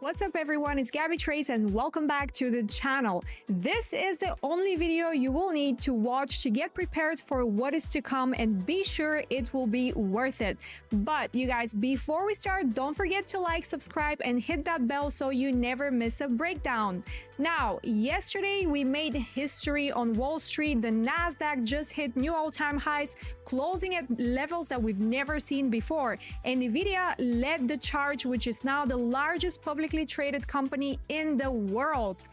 What's up everyone, it's Gabby Trades and welcome back to the channel. This is the only video you will need to watch to get prepared for what is to come and be sure it will be worth it. But you guys, before we start, don't forget to like, subscribe and hit that bell so you never miss a breakdown. Now, yesterday we made history on Wall Street. The NASDAQ just hit new all-time highs, closing at levels that we've never seen before. And Nvidia led the charge, which is now the largest publicly traded company in the world.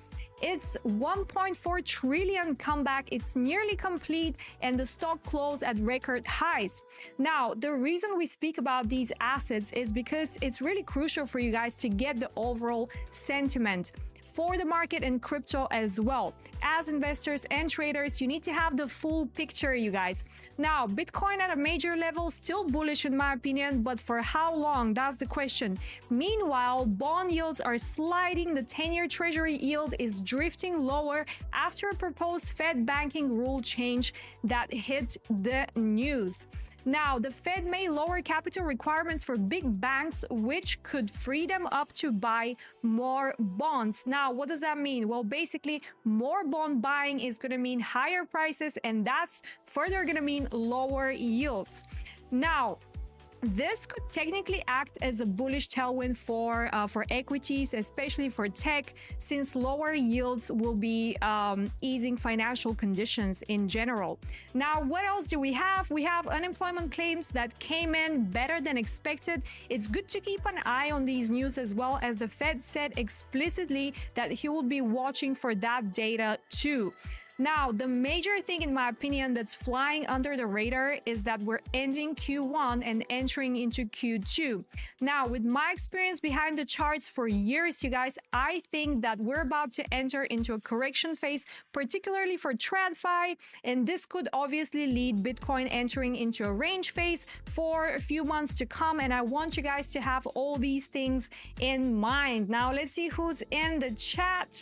It's 1.4 trillion comeback. It's nearly complete and the stock closed at record highs. Now, the reason we speak about these assets is because it's really crucial for you guys to get the overall sentiment for the market and crypto as well. As investors and traders, you need to have the full picture, you guys. Now, Bitcoin at a major level, still bullish in my opinion, but for how long? That's the question. Meanwhile, bond yields are sliding. The 10-year treasury yield is drifting lower after a proposed Fed banking rule change that hit the news. Now, the Fed may lower capital requirements for big banks, which could free them up to buy more bonds. Now, what does that mean? Well, basically, more bond buying is going to mean higher prices, and that's further going to mean lower yields. Now, this could technically act as a bullish tailwind for equities, especially for tech, since lower yields will be easing financial conditions in general. Now, what else do we have? We have unemployment claims that came in better than expected. It's good to keep an eye on these news as well, as the Fed said explicitly that he will be watching for that data too. Now, the major thing, in my opinion, that's flying under the radar is that we're ending Q1 and entering into Q2. Now, with my experience behind the charts for years, you guys, I think that we're about to enter into a correction phase, particularly for TradFi, and this could obviously lead Bitcoin entering into a range phase for a few months to come, and I want you guys to have all these things in mind. Now, let's see who's in the chat.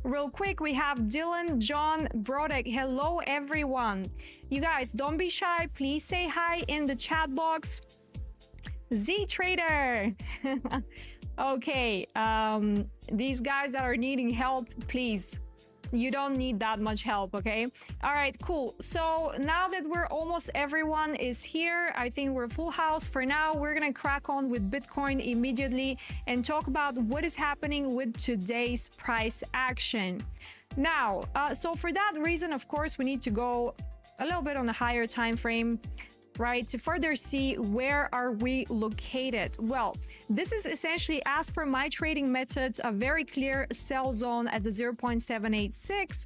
Real quick, we have Dylan John Brodek. Hello, everyone. You guys, don't be shy. Please say hi in the chat box. Z Trader. Okay, these guys that are needing help, please. You don't need that much help, okay? All right, cool. So now that we're almost everyone is here, I think we're full house for now. We're gonna crack on with Bitcoin immediately and talk about what is happening with today's price action. Now, so for that reason, of course, we need to go a little bit on a higher time frame, right, to further see where are we located. Well, this is essentially, as per my trading methods, a very clear sell zone at the 0.786.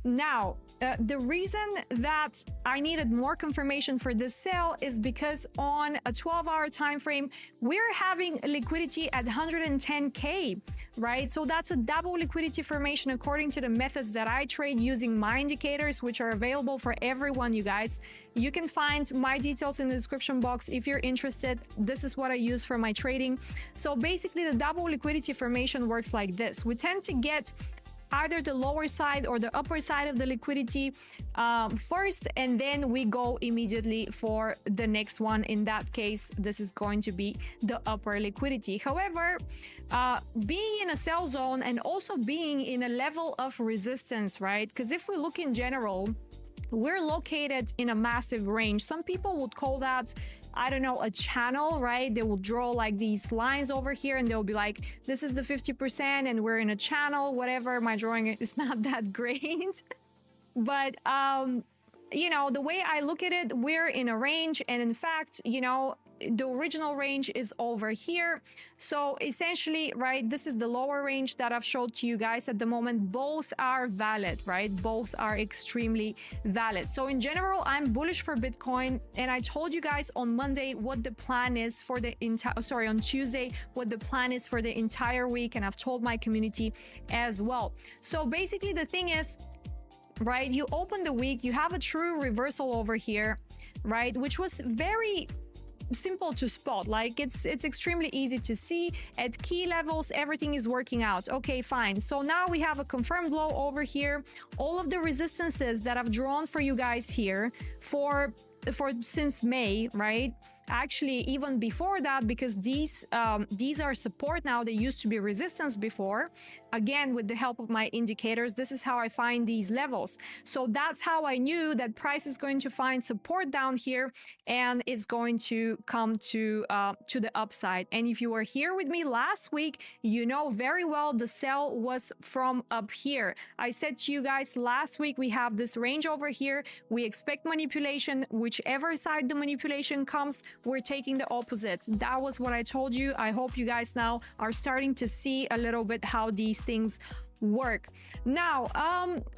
Now, the reason that I needed more confirmation for this sell is because on a 12-hour time frame, we're having liquidity at 110K, right? So that's a double liquidity formation according to the methods that I trade using my indicators, which are available for everyone, you guys. You can find my details in the description box if you're interested. This is what I use for my trading. So basically, the double liquidity formation works like this. We tend to get either the lower side or the upper side of the liquidity first, and then we go immediately for the next one. In that case, this is going to be the upper liquidity. However, being in a sell zone and also being in a level of resistance, right? Because if we look in general, we're located in a massive range. Some people would call that, I don't know, a channel, right? They will draw like these lines over here and they'll be like, this is the 50% and we're in a channel, whatever. My drawing is not that great. But, you know, the way I look at it, we're in a range. And in fact, you know, the original range is over here. So essentially, right, this is the lower range that I've showed to you guys at the moment. Both are valid, right? Both are extremely valid. So in general, I'm bullish for Bitcoin. And I told you guys on Monday what the plan is for the entire, on Tuesday, what the plan is for the entire week. And I've told my community as well. So basically the thing is, right, you open the week, you have a true reversal over here, right? Which was very simple to spot. Like it's extremely easy to see at key levels. Everything is working out. Okay, fine. So now we have a confirmed low over here. All of the resistances that I've drawn for you guys here for since May, right? actually even before that, because these are support now. They used to be resistance before. Again, with the help of my indicators, this is how I find these levels. So that's how I knew that price is going to find support down here and it's going to come to the upside. And if you were here with me last week, you know very well the sell was from up here. I said to you guys last week, we have this range over here. We expect manipulation. Whichever side the manipulation comes, we're taking the opposite. That was what I told you. I hope you guys now are starting to see a little bit how these things work. Now,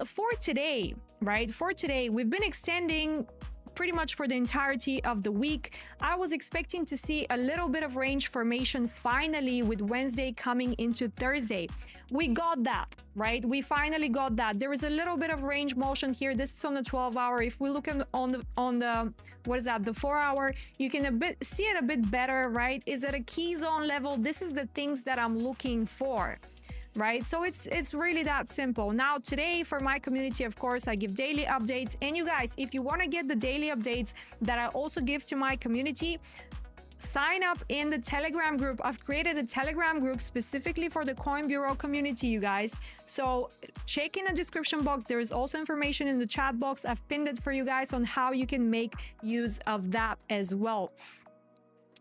for today, right? For today, we've been extending pretty much for the entirety of the week. I was expecting to see a little bit of range formation finally with Wednesday coming into Thursday. We got that, right? We finally got that. There is a little bit of range motion here. This is on the 12-hour. If we look on the what is that, the 4-hour, you can see it a bit better, right? Is it a key zone level? This is the things that I'm looking for, right? So it's really that simple. Now today for my community, of course, I give daily updates. And you guys, if you want to get the daily updates that I also give to my community, sign up in the Telegram group. I've created a Telegram group specifically for the Coin Bureau community, you guys. So check in the description box. There is also information in the chat box. I've pinned it for you guys on how you can make use of that as well.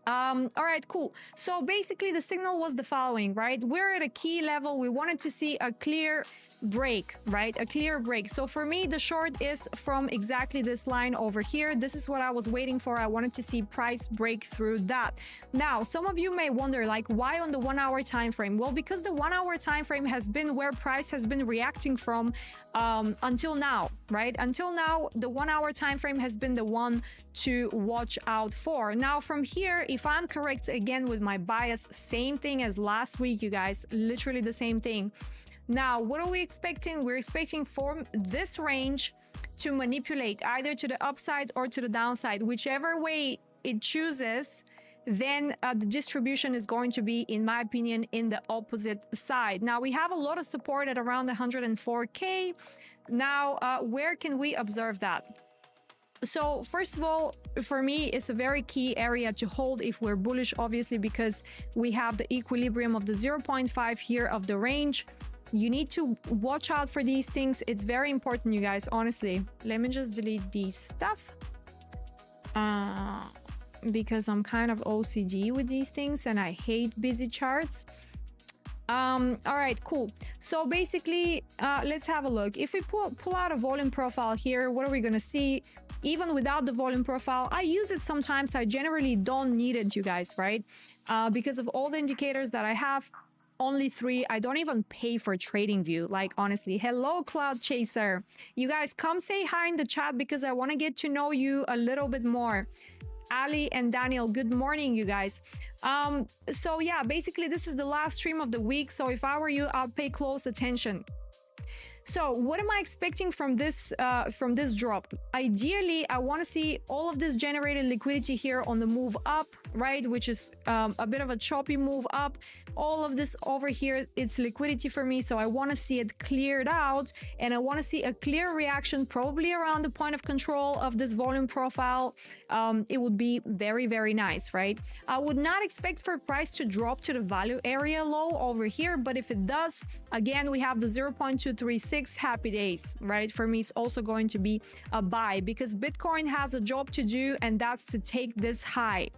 All right, cool. So basically the signal was the following, right? We're at a key level. We wanted to see a clear break, right? A clear break. So for me, the short is from exactly this line over here. This is what I was waiting for. I wanted to see price break through that. Now, some of you may wonder, like, why on the 1-hour time frame? Well, because the 1-hour time frame has been where price has been reacting from until now, right? Until now, the 1-hour time frame has been the one to watch out for. Now, from here, if I'm correct again with my bias, same thing as last week, you guys, literally the same thing. Now, what are we expecting? We're expecting for this range to manipulate either to the upside or to the downside. Whichever way it chooses, then the distribution is going to be, in my opinion, in the opposite side. Now, we have a lot of support at around 104K. Now, where can we observe that? So first of all, for me, it's a very key area to hold if we're bullish, obviously, because we have the equilibrium of the 0.5 here of the range. You need to watch out for these things. It's very important, you guys, honestly. Let me just delete these stuff because I'm kind of OCD with these things and I hate busy charts. All right, cool. So basically, let's have a look. If we pull out a volume profile here, what are we going to see? Even without the volume profile, I use it sometimes. I generally don't need it, you guys, right? Because of all the indicators that I have, only 3. I don't even pay for TradingView, like, honestly. Hello, Cloud Chaser. You guys, come say hi in the chat because I want to get to know you a little bit more. Ali and Daniel, good morning, you guys. So yeah, basically this is the last stream of the week. So if I were you, I'll pay close attention. So what am I expecting from this drop? Ideally, I want to see all of this generated liquidity here on the move up, right? Which is a bit of a choppy move up. All of this over here, it's liquidity for me. So I want to see it cleared out and I want to see a clear reaction probably around the point of control of this volume profile. It would be very, very nice, right? I would not expect for price to drop to the value area low over here, but if it does, again, we have the 0.236. Happy days, right? For me, it's also going to be a buy because Bitcoin has a job to do, and that's to take this high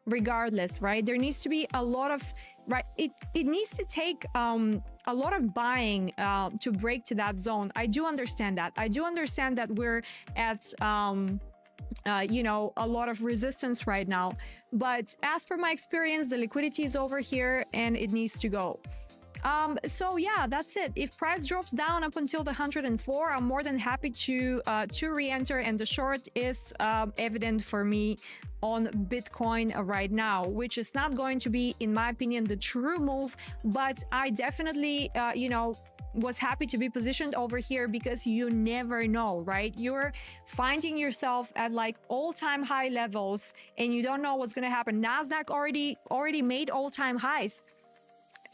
regardless, right? There needs to be a lot of, right? It needs to take a lot of buying to break to that zone. I do understand that. I do understand that we're at you know, a lot of resistance right now, but as per my experience, the liquidity is over here and it needs to go. So yeah, that's it. If price drops down up until the 104, I'm more than happy to re-enter, and the short is evident for me on Bitcoin right now, which is not going to be, in my opinion, the true move, but I definitely you know, was happy to be positioned over here because you never know, right? You're finding yourself at like all-time high levels and you don't know what's going to happen. NASDAQ already made all-time highs.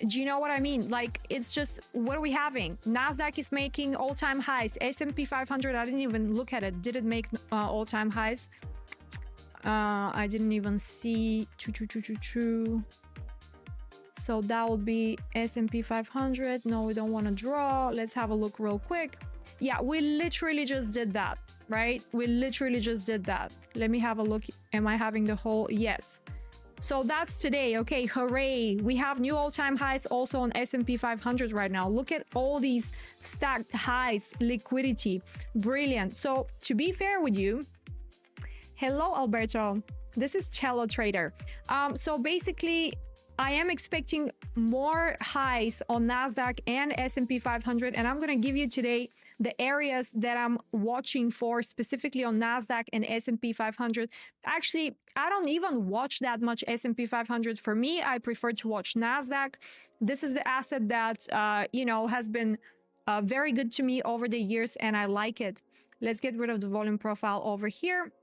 Do you know what I mean? Like, it's just, what are we having? NASDAQ is making all-time highs. S&P 500, I didn't even look at it. Did it make all-time highs? I didn't even see. So that would be S&P 500. No, we don't want to draw. Let's have a look real quick. Yeah, we literally just did that, right? We literally just did that. Let me have a look. Am I having the whole? Yes. So that's today. Okay, hooray. We have new all-time highs also on S&P 500 right now. Look at all these stacked highs, liquidity. Brilliant. So to be fair with you, hello, Alberto. This is Cello Trader. So basically, I am expecting more highs on NASDAQ and S&P 500, and I'm going to give you today the areas that I'm watching for specifically on NASDAQ and S&P 500. Actually, I don't even watch that much S&P 500. For me, I prefer to watch NASDAQ. This is the asset that, you know, has been very good to me over the years, and I like it. Let's get rid of the volume profile over here.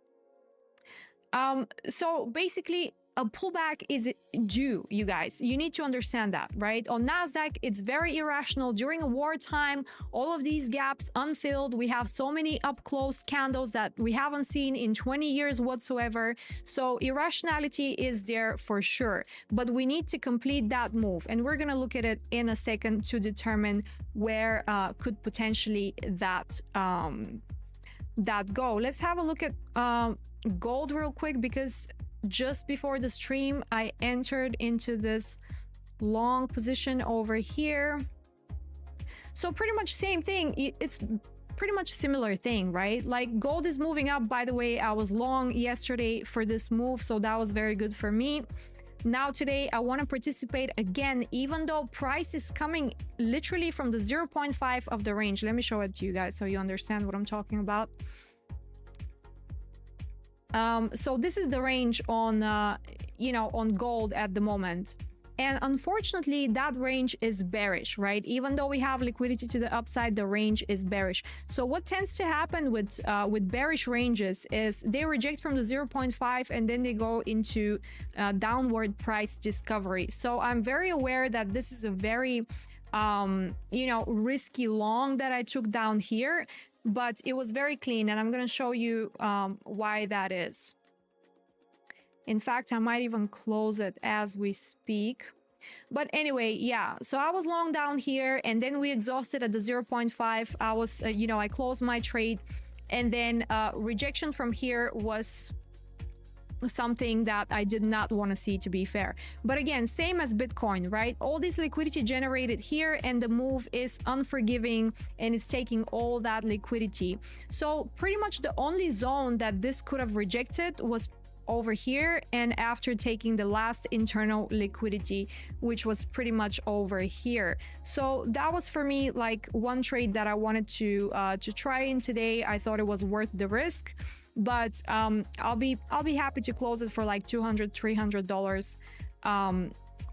So basically, a pullback is due, you guys. You need to understand that, right? On NASDAQ, it's very irrational. During a wartime, all of these gaps unfilled. We have so many up-close candles that we haven't seen in 20 years whatsoever. So irrationality is there for sure. But we need to complete that move. And we're going to look at it in a second to determine where could potentially that go. Let's have a look at gold real quick, because just before the stream, I entered into this long position over here. So pretty much same thing. It's pretty much similar thing, right? Like gold is moving up. By the way, I was long yesterday for this move, so that was very good for me. Now today, I want to participate again, even though price is coming literally from the 0.5 of the range. Let me show it to you guys so you understand what I'm talking about. So this is the range on, you know, on gold at the moment. And unfortunately, that range is bearish, right? Even though we have liquidity to the upside, the range is bearish. So what tends to happen with bearish ranges is they reject from the 0.5 and then they go into downward price discovery. So I'm very aware that this is a very, you know, risky long that I took down here. But it was very clean, and I'm going to show you why that is. In fact, I might even close it as we speak. But anyway, yeah, so I was long down here, and then we exhausted at the 0.5. I was, you know, I closed my trade, and then rejection from here was something that I did not want to see, to be fair. But again, same as Bitcoin, right? All this liquidity generated here, and the move is unforgiving, and it's taking all that liquidity. So pretty much the only zone that this could have rejected was over here, and after taking the last internal liquidity, which was pretty much over here. So that was for me like one trade that I wanted to try in today. I thought it was worth the risk. But I'll be happy to close it for like $200-300,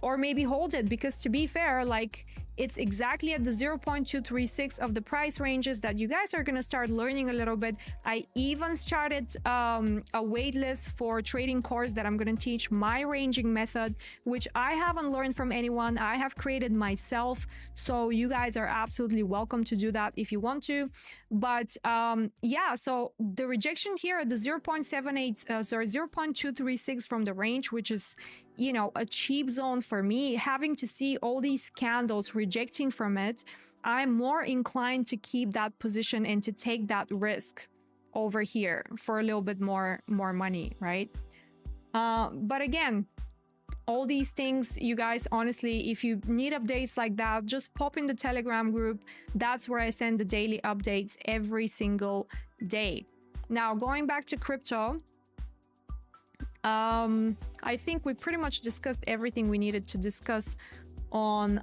or maybe hold it, because to be fair, like it's exactly at the 0.236 of the price ranges that you guys are going to start learning a little bit. I even started a wait list for trading course that I'm going to teach, my ranging method, which I haven't learned from anyone. I have created myself. So you guys are absolutely welcome to do that if you want to. But yeah, so the rejection here at the 0.236 from the range, which is, you know, a cheap zone for me, having to see all these candles rejecting from it, I'm more inclined to keep that position and to take that risk over here for a little bit more money, right? But again, all these things, you guys, honestly, if you need updates like that, just pop in the Telegram group. That's where I send the daily updates every single day. Now, going back to crypto, I think we pretty much discussed everything we needed to discuss on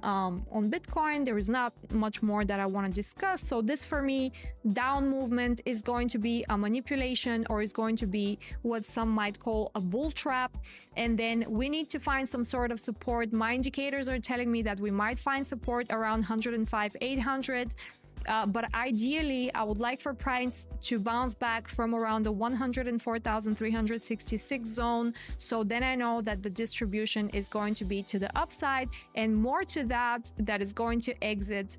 Bitcoin. There is not much more that I want to discuss. So this, for me, down movement is going to be a manipulation, or is going to be what some might call a bull trap. And then we need to find some sort of support. My indicators are telling me that we might find support around 105,800. But ideally, I would like for price to bounce back from around the 104,366 zone. So then I know that the distribution is going to be to the upside, and more to that, that is going to exit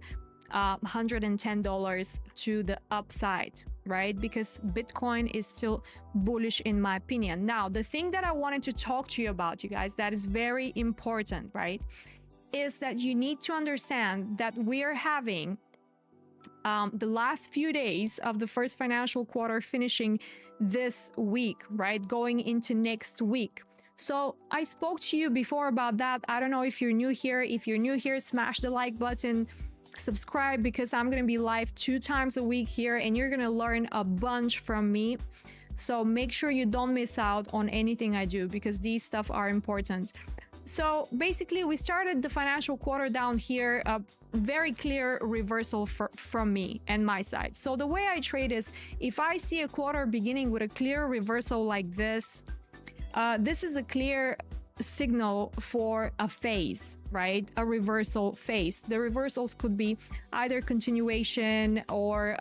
$110 to the upside, right? Because Bitcoin is still bullish in my opinion. Now, the thing that I wanted to talk to you about, you guys, that is very important, right? Is that you need to understand that we are having the last few days of the first financial quarter finishing this week, right? Going into next week. So I spoke to you before about that. I don't know if you're new here. If you're new here, smash the like button, subscribe, because I'm going to be live 2 times a week here and you're going to learn a bunch from me. So make sure you don't miss out on anything I do, because these stuff are important. So basically we started the financial quarter down here, a very clear reversal from me and my side. So the way I trade is, if I see a quarter beginning with a clear reversal like this, this is a clear signal for a phase, right? A reversal phase. The reversals could be either continuation or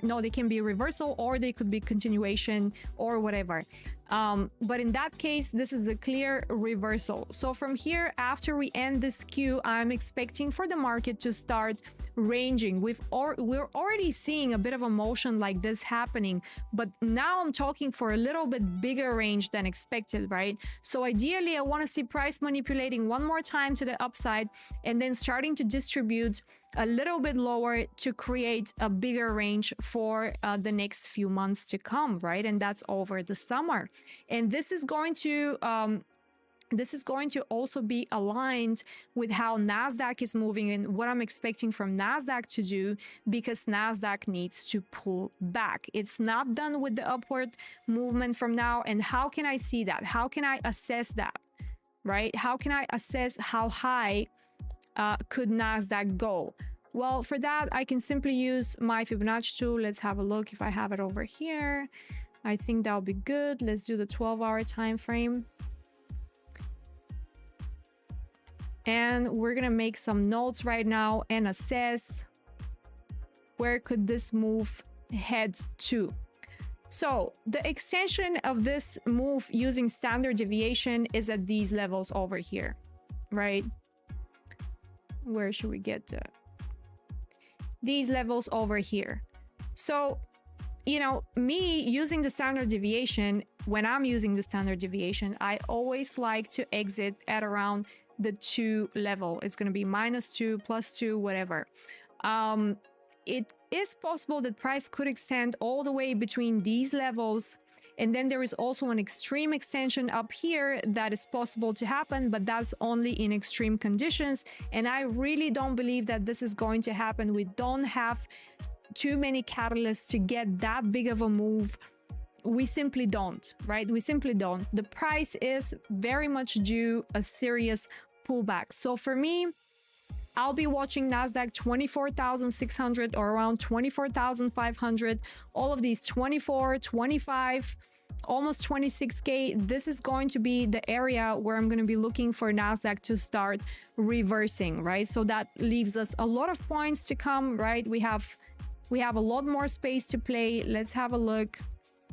no, they can be reversal or they could be continuation or whatever. But in that case, this is a clear reversal. So from here, after we end this queue, I'm expecting for the market to start ranging. We're already seeing a bit of a motion like this happening, but now I'm talking for a little bit bigger range than expected, right? So ideally, I want to see price manipulating one more time to the upside and then starting to distribute a little bit lower to create a bigger range for the next few months to come, right? And that's over the summer. And this is going to also be aligned with how NASDAQ is moving and what I'm expecting from NASDAQ to do, because NASDAQ needs to pull back. It's not done with the upward movement from now. And how can I see that? How can I assess that, right? How can I assess how high could NASDAQ go? Well, for that, I can simply use my Fibonacci tool. Let's have a look if I have it over here. I think that'll be good. Let's do the 12-hour time frame. And we're going to make some notes right now and assess where could this move head to. So the extension of this move using standard deviation is at these levels over here, right? Where should we get to? These levels over here. So, you know, me using the standard deviation, when I'm using the standard deviation, I always like to exit at around the 2 level. It's going to be -2, +2, whatever. It is possible that price could extend all the way between these levels. And then there is also an extreme extension up here that is possible to happen, but that's only in extreme conditions. And I really don't believe that this is going to happen. We don't have too many catalysts to get that big of a move. We simply don't, right? We simply don't. The price is very much due a serious pullback. So for me, I'll be watching NASDAQ 24,600 or around 24,500. All of these 24, 25, almost 26K. This is going to be the area where I'm going to be looking for NASDAQ to start reversing, right? So that leaves us a lot of points to come, right? We have a lot more space to play. Let's have a look.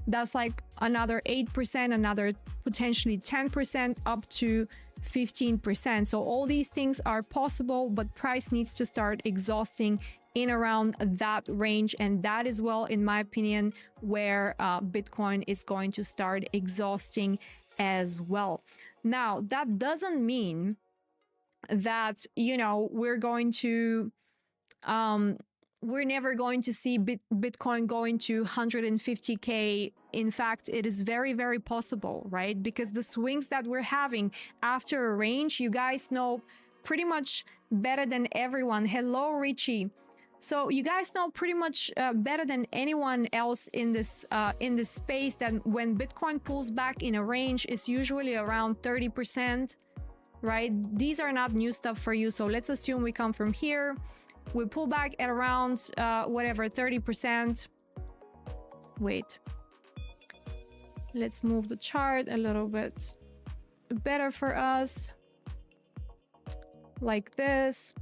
That's like another 8%, another potentially 10% up to 15%. So all these things are possible, but price needs to start exhausting in around that range. And that is, well, in my opinion, where Bitcoin is going to start exhausting as well. Now, that doesn't mean that, you know, we're never going to see Bitcoin going to 150K. In fact, it is very, very possible, right? Because the swings that we're having after a range, you guys know pretty much better than everyone. Hello, Richie. So you guys know pretty much better than anyone else in this space that when Bitcoin pulls back in a range, it's usually around 30%, right? These are not new stuff for you. So let's assume we come from here. We pull back at around, whatever, 30%. Wait. Let's move the chart a little bit better for us. Like this.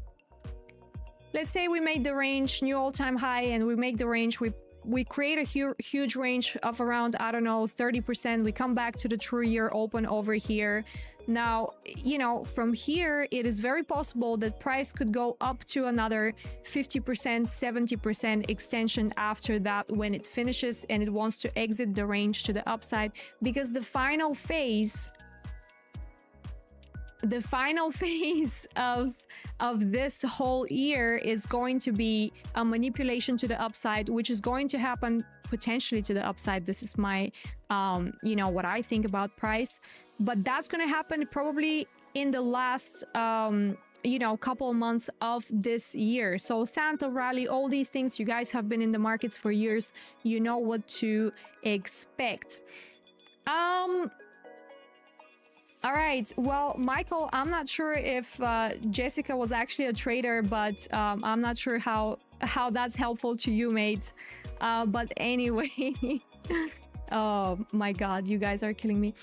Let's say we make the range new all-time high and we make the range, we we create a huge range of around, I don't know, 30%. We come back to the true year open over here. Now, you know, from here, it is very possible that price could go up to another 50%, 70% extension after that when it finishes and it wants to exit the range to the upside, because the final phase of this whole year is going to be a manipulation to the upside, which is going to happen potentially to the upside. This is my you know, what I think about price, but that's going to happen probably in the last you know, couple of months of this year. So Santa rally, all these things, you guys have been in the markets for years, you know what to expect. All right, well, Michael, I'm not sure if Jessica was actually a trader, but I'm not sure how that's helpful to you, mate. But anyway, oh my God, you guys are killing me.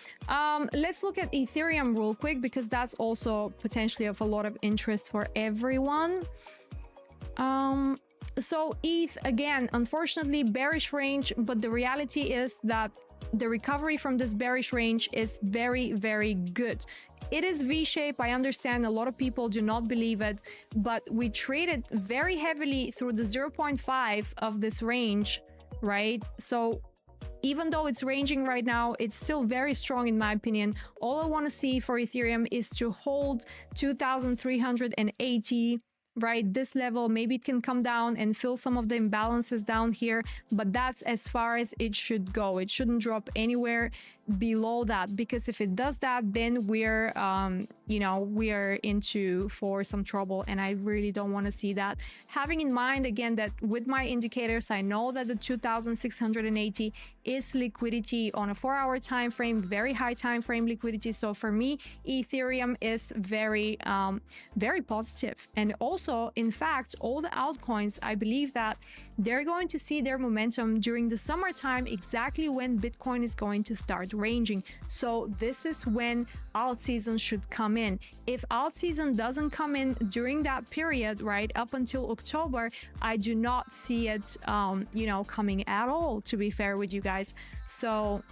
Let's look at Ethereum real quick, because that's also potentially of a lot of interest for everyone. So ETH, again, unfortunately, bearish range, but the reality is that the recovery from this bearish range is very, very good. It is V-shape. I understand a lot of people do not believe it, but we traded very heavily through the 0.5 of this range, right? So even though it's ranging right now, it's still very strong in my opinion. All I want to see for Ethereum is to hold 2,380, right? This level, maybe it can come down and fill some of the imbalances down here, but that's as far as it should go. It shouldn't drop anywhere below that, because if it does that, then we're you know, we're into for some trouble, and I really don't want to see that. Having in mind again that with my indicators, I know that the 2,680 is liquidity on a 4-hour time frame, very high time frame liquidity. So for me, Ethereum is very very positive. And also, in fact, all the altcoins, I believe that they're going to see their momentum during the summertime, exactly when Bitcoin is going to start ranging. So this is when alt season should come in. If alt season doesn't come in during that period, right up until October, I do not see it you know, coming at all, to be fair with you guys. So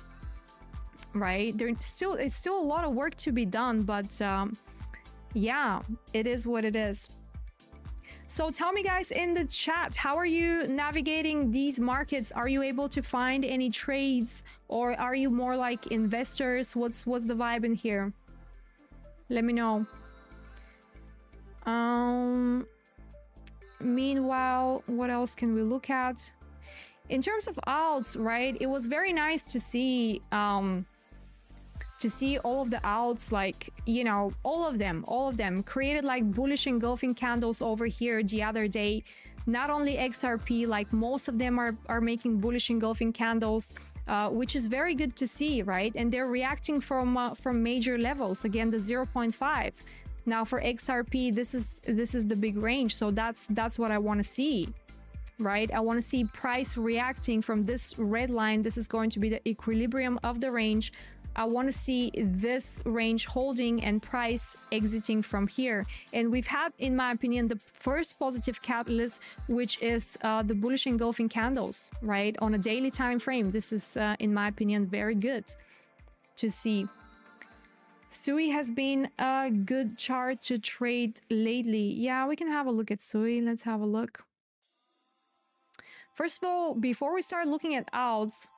right, it's still a lot of work to be done, but yeah, it is what it is. So tell me guys in the chat, how are you navigating these markets? Are you able to find any trades, or are you more like investors? What's the vibe in here? Let me know. Meanwhile, what else can we look at? In terms of alts, right, it was very nice to see all of the alts, like, you know, all of them created like bullish engulfing candles over here the other day. Not only XRP, like most of them are making bullish engulfing candles, which is very good to see, right? And they're reacting from major levels, again the 0.5. Now for XRP, this is the big range, so that's what I want to see, right? I want to see price reacting from this red line. This is going to be the equilibrium of the range. I want to see this range holding and price exiting from here. And we've had, in my opinion, the first positive catalyst, which is the bullish engulfing candles, right, on a daily time frame. This is, in my opinion, very good to see. Sui has been a good chart to trade lately. Yeah, we can have a look at Sui. Let's have a look. First of all, before we start looking at alts,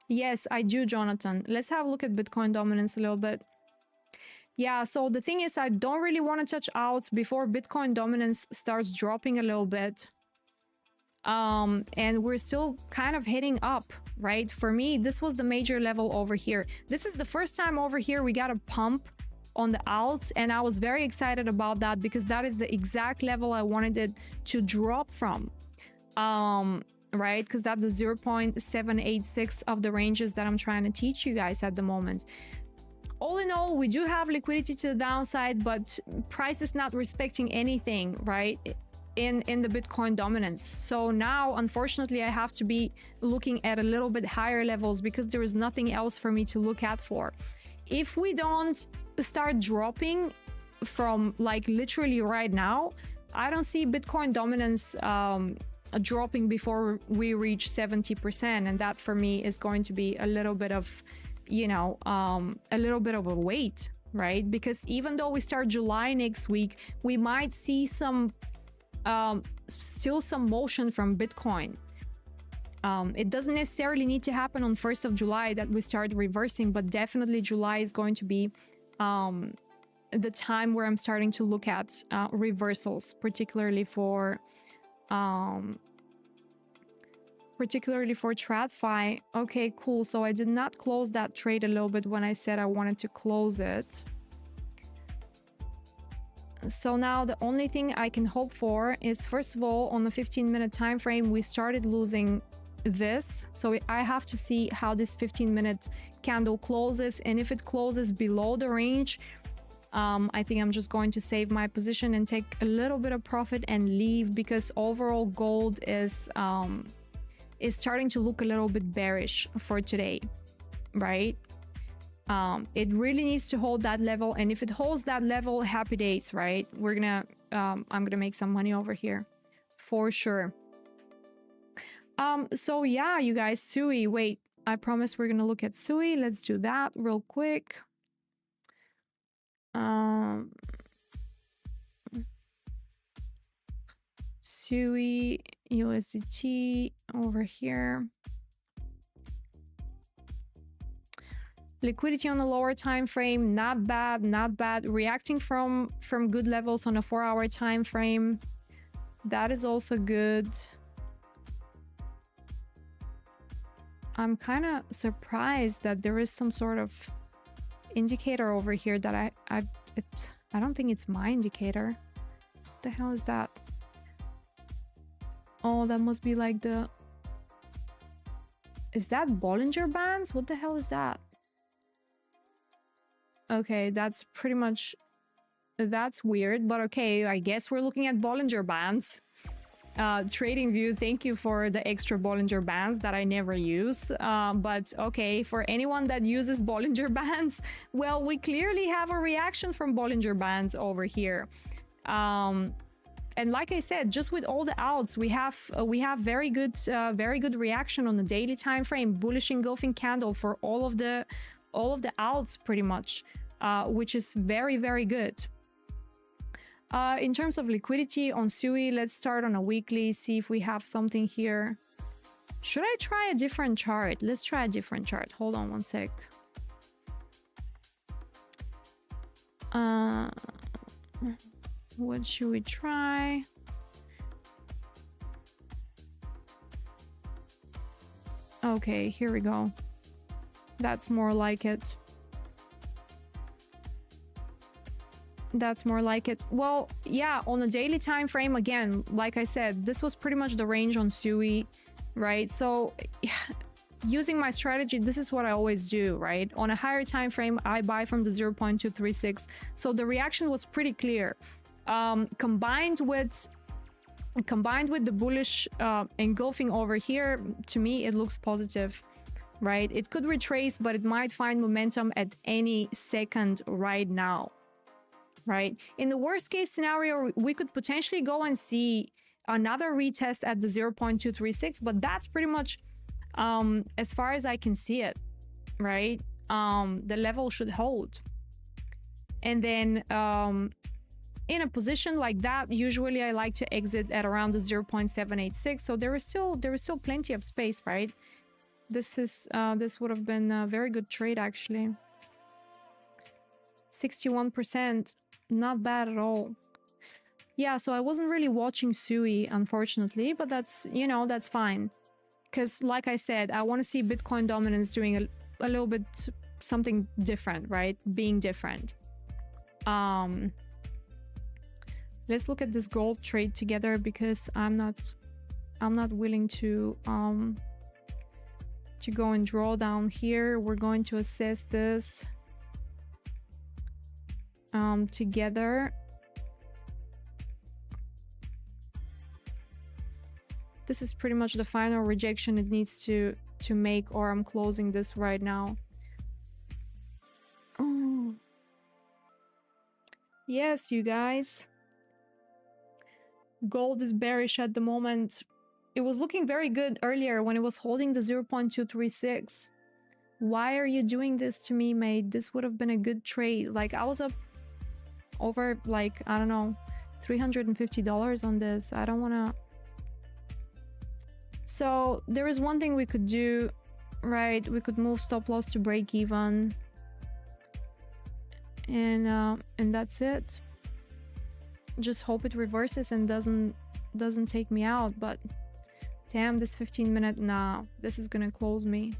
yes, I do, Jonathan. Let's have a look at Bitcoin dominance a little bit. Yeah, so the thing is, I don't really want to touch alts before Bitcoin dominance starts dropping a little bit. And we're still kind of heading up, right? For me, this was the major level over here. This is the first time over here we got a pump on the alts, and I was very excited about that because that is the exact level I wanted it to drop from. Right, because that's the 0.786 of the ranges that I'm trying to teach you guys at the moment. All in all, we do have liquidity to the downside, but price is not respecting anything, right, in the Bitcoin dominance. So now, unfortunately, I have to be looking at a little bit higher levels because there is nothing else for me to look at for. If we don't start dropping from like literally right now, I don't see Bitcoin dominance dropping before we reach 70%, and that for me is going to be a little bit of, you know, a little bit of a wait, right? Because even though we start July next week, we might see some still some motion from Bitcoin. It doesn't necessarily need to happen on 1st of July that we start reversing, but definitely July is going to be the time where I'm starting to look at reversals, particularly for TradFi. Okay, cool. So I did not close that trade a little bit when I said I wanted to close it. So now the only thing I can hope for is, first of all, on the 15-minute time frame, we started losing this. So I have to see how this 15-minute candle closes, and if it closes below the range, I think I'm just going to save my position and take a little bit of profit and leave, because overall gold is starting to look a little bit bearish for today, right? It really needs to hold that level, and if it holds that level, happy days, right? We're gonna I'm gonna make some money over here for sure. So yeah, you guys, Sui, wait, I promise we're gonna look at Sui. Let's do that real quick. Sui USDT over here. Liquidity on the lower time frame, not bad, not bad. Reacting from good levels on a 4-hour time frame, that is also good. I'm kind of surprised that there is some sort of indicator over here that I don't think it's my indicator. What the hell is that? Oh, that must be like the... Is that Bollinger Bands? What the hell is that? Okay, that's pretty much... That's weird, but okay, I guess we're looking at Bollinger Bands. TradingView, thank you for the extra Bollinger Bands that I never use. But okay, for anyone that uses Bollinger Bands, well, we clearly have a reaction from Bollinger Bands over here. And like I said, just with all the outs, we have very good reaction on the daily time frame, bullish engulfing candle for all of the outs pretty much, which is very, very good. In terms of liquidity on Sui, let's start on a weekly, see if we have something here. Should I try a different chart? Let's try a different chart. Hold on one sec. What should we try? Okay, here we go. That's more like it. That's more like it. Well, yeah, on a daily time frame, again, like I said, this was pretty much the range on Sui, right? So using my strategy, this is what I always do, right? On a higher time frame, I buy from the 0.236. So the reaction was pretty clear. Combined with the bullish engulfing over here, to me, it looks positive, right? It could retrace, but it might find momentum at any second right now, right? In the worst case scenario, we could potentially go and see another retest at the 0.236, but that's pretty much as far as I can see it, right? The level should hold. And then in a position like that, usually I like to exit at around the 0.786. So there is still plenty of space, right? This would have been a very good trade actually. 61%, not bad at all. Yeah, so I wasn't really watching Sui, unfortunately, but that's, you know, that's fine. Because like I said, I want to see Bitcoin dominance doing a little bit something different, right? Being different. Let's look at this gold trade together, because I'm not willing to go and draw down here. We're going to assess this together. This is pretty much the final rejection it needs to make, or I'm closing this right now. Oh. Yes, you guys. Gold is bearish at the moment. It was looking very good earlier when it was holding the 0.236. Why are you doing this to me, mate? This would have been a good trade. Like, I was up over, like, I don't know, $350 on this. I don't want to... So there is one thing we could do, right? We could move stop loss to break even. And that's it. Just hope it reverses and doesn't take me out. But damn, this 15-minute, nah, this is gonna close me.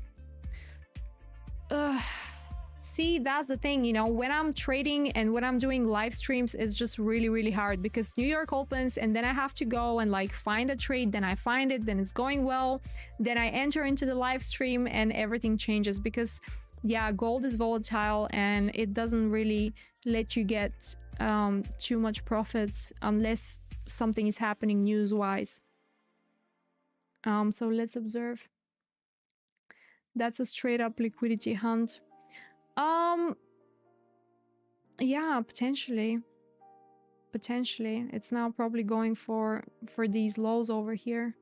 See, that's the thing, you know, when I'm trading and when I'm doing live streams, it's just really, really hard because New York opens and then I have to go and like find a trade, then I find it, then it's going well, then I enter into the live stream and everything changes because, yeah, gold is volatile and it doesn't really let you get too much profits unless something is happening news-wise. So let's observe. That's a straight up liquidity hunt. Yeah, potentially. It's now probably going for these lows over here.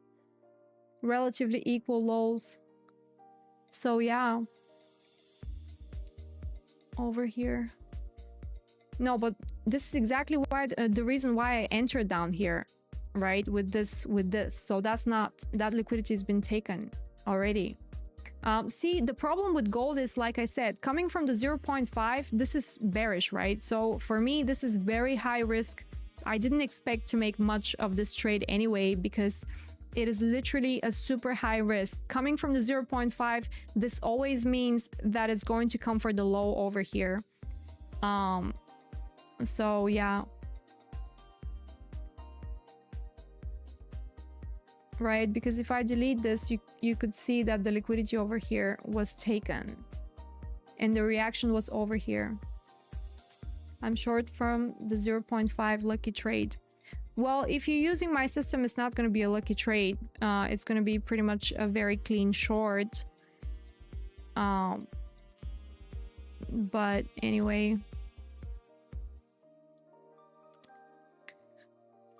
Relatively equal lows. So yeah. Over here. No, but this is exactly why the reason why I entered down here, right? With this. So that's not, that liquidity has been taken already. See, the problem with gold is, like I said, coming from the 0.5, this is bearish, right? So for me, this is very high risk. I didn't expect to make much of this trade anyway, because it is literally a super high risk. Coming from the 0.5, this always means that it's going to come for the low over here. So yeah. Right, because if I delete this, you could see that the liquidity over here was taken and the reaction was over here. I'm short from the 0.5 lucky trade. Well, if you're using my system, it's not going to be a lucky trade. It's going to be pretty much a very clean short. But anyway,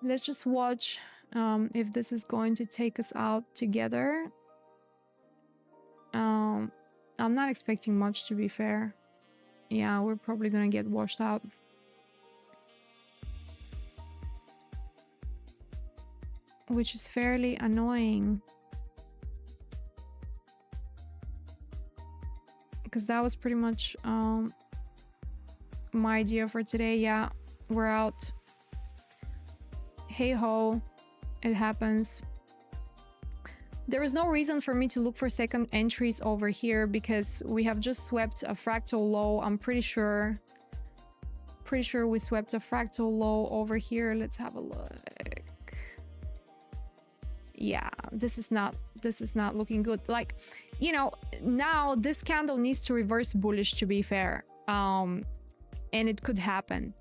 let's just watch if this is going to take us out together. I'm not expecting much, to be fair. Yeah, we're probably gonna get washed out. Which is fairly annoying. Because that was pretty much my idea for today. Yeah, we're out. Hey ho. It happens. There is no reason for me to look for second entries over here because we have just swept a fractal low. I'm pretty sure we swept a fractal low over here. Let's have a look. Yeah, this is not looking good. Like, you know, now this candle needs to reverse bullish, to be fair. And it could happen.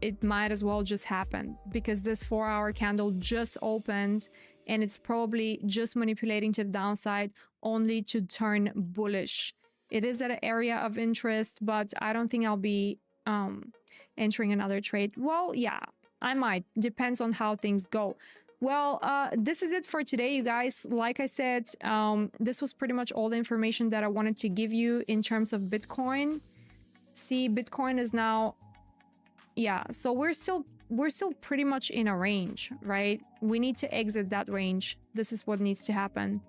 It might as well just happen because this 4-hour candle just opened and it's probably just manipulating to the downside only to turn bullish. It is at an area of interest, but I don't think I'll be entering another trade. Well, yeah, I might. Depends on how things go. Well, this is it for today, you guys. Like I said, this was pretty much all the information that I wanted to give you in terms of Bitcoin. See, Bitcoin is now... Yeah, so we're still pretty much in a range, right? We need to exit that range. This is what needs to happen.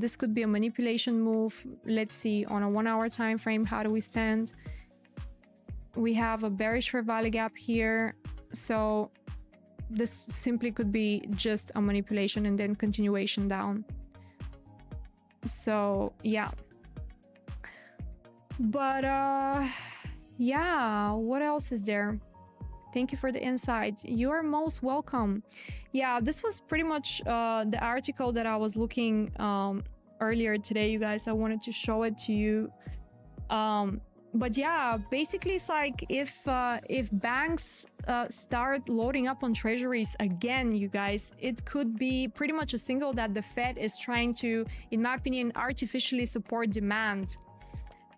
This could be a manipulation move. Let's see, on a 1-hour time frame, how do we stand? We have a bearish fair value gap here. So this simply could be just a manipulation and then continuation down. So yeah. But yeah, what else is there? Thank you for the insight. You are most welcome. Yeah, this was pretty much the article that I was looking earlier today, you guys. I wanted to show it to you. But yeah, basically it's like if banks start loading up on treasuries again, you guys, it could be pretty much a signal that the Fed is trying to, in my opinion, artificially support demand.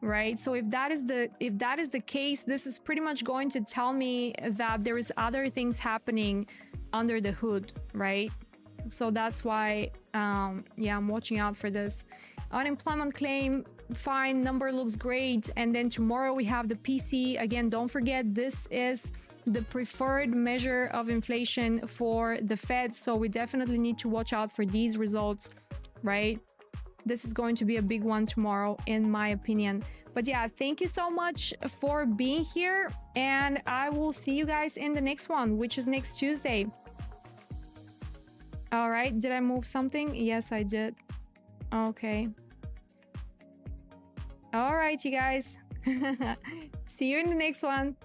Right, so if that is the case, this is pretty much going to tell me that there is other things happening under the hood, right? So that's why, yeah, I'm watching out for this. Unemployment claim, fine, number looks great. And then tomorrow we have the PCE. Again, don't forget, this is the preferred measure of inflation for the Fed. So we definitely need to watch out for these results, right? This is going to be a big one tomorrow, in my opinion. But yeah, thank you so much for being here. And I will see you guys in the next one, which is next Tuesday. All right, did I move something? Yes, I did. Okay. All right, you guys. See you in the next one.